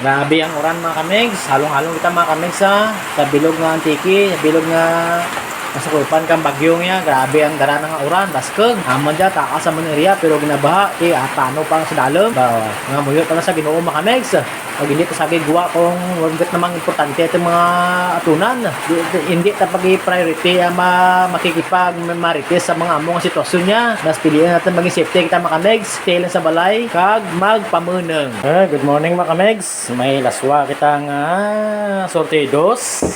Grabe ang uran mga kamigs. Halong-halong kita mga kamigs sa bilog nga antiki, sa bilog nga nasakupan kang bagyo niya. Grabe ang dara ng uran. Daskeg. Amon dya, takas sa area pero ginabaha. Atano pa sa dalam. Nga muyot na sa ginoo mga kamigs. Pag hindi ta sabi guwa kung wagit namang importante itong mga atunan. Hindi ta pag-priority makikipag marites sa mga among sitwasyon niya. Mas piliin natin maging safety kita mga kamigs. Stay lang sa balay kag magpamuneng. Good morning mga kamigs. May laswa kitang sortidos.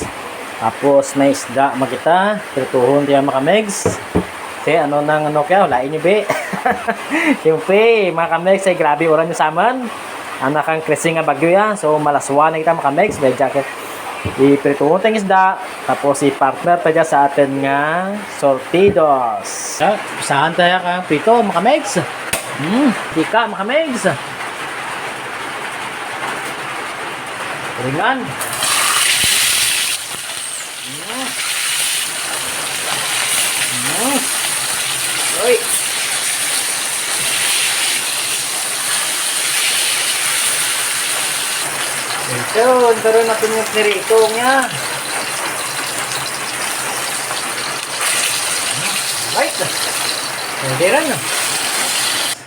Tapos may isda makita. Pirtuhon tiya mga kamigs. Ano nang kaya? Lain niyo be. Siyempre mga kamigs ay grabe oran niyo sa aman. Anak ang krising nga bagyo yan. So malaswa na kita mga kamigs. May jacket. Iprituhon tayong isda. Tapos i-partner tayo sa atin nga sortidos. Saan tayo ka? Prito mga kamigs. Tika mga kamigs. Ringan. Uy. Ito, karoon natin yung pirito niya. Right. Pwede rin.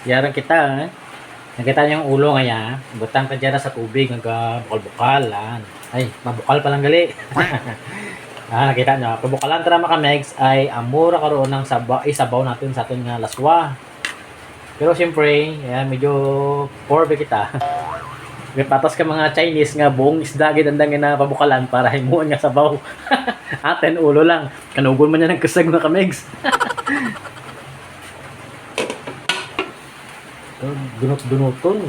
Yarang kita, nakita niyo yung ulo ngaya. Butang ka dyan sa tubig, bukal-bukal. Ay, mabukal palang gali. Nakita nyo, pabukalan tara mga kamigs ay amura karoon ng isabaw natin sa ating laswa. Pero siyempre, medyo poor ba kita. Patas ka mga Chinese nga buong isda gidandang na pabukalan para himuan nga sabaw. Aten ulo lang. Kanugol man niya ng kusag mga kamigs. Dunot-dunoton.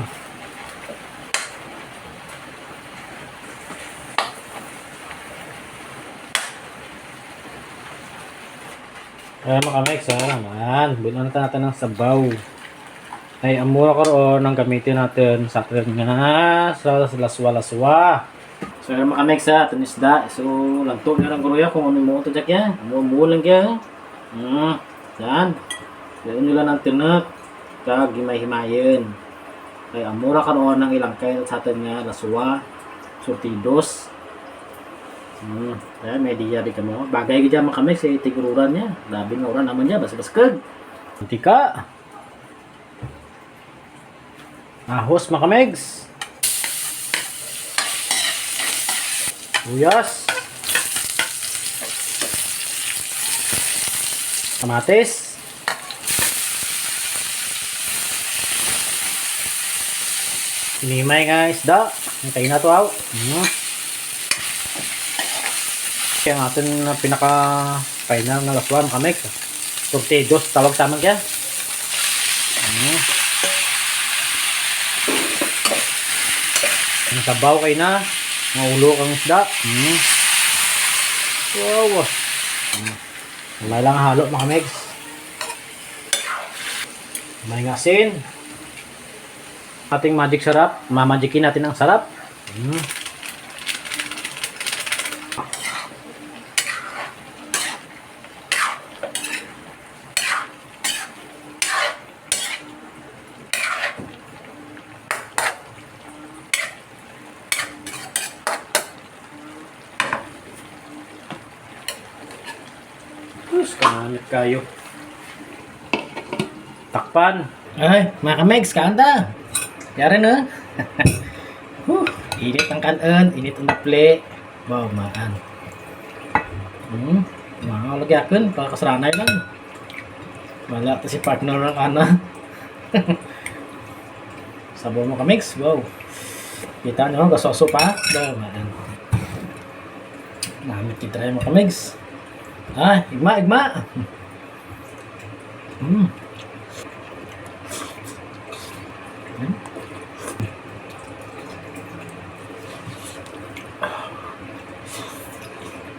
Mga kamigs bulan natin ng sabaw. Ay amura karoon ang gamitin natin sa atin nga sa laswa-laswa. So mga kamigs atin isda. So lanto nga lang kuruya kung ano mo ito dyak yan. Ano lang yan. Yan. Yan nyo lang ang tinak. Kag himay-himayin. Ay amura karoon ng ilang kain sa atin nga laswa. Sortidos. Ayan, may diya di ka mo. Bagay ka dyan mga kamigs tigururan niya. Labing oran naman niya. Bas-baskag. Tika. Ahos mga kamigs. Uyas. Kamatis. Sinimay nga isda. Hintayin na ito out. Kaya natin pinaka-final na laswa mga kamigs. Sortidos tawag sa amin kaya. Ang sabaw kayo na. Maulok ang isda. Wow. May lang halo mga kamigs. May asin. Ating magic sarap. Mamagikin natin ang sarap. Kanamit kayo. Takpan. Ay, mga kamigs, kaanta. Yari na. Init ang kanan, init ang naple. Wow, maan. Lagyakan, pakasranay lang. Wala ito si partner ng kana. Sabaw mga kamigs, wow. Kita nyo, gasoso pa. Wow, maan. Namit kita rin mga kamigs. Igma.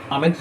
Kamigs.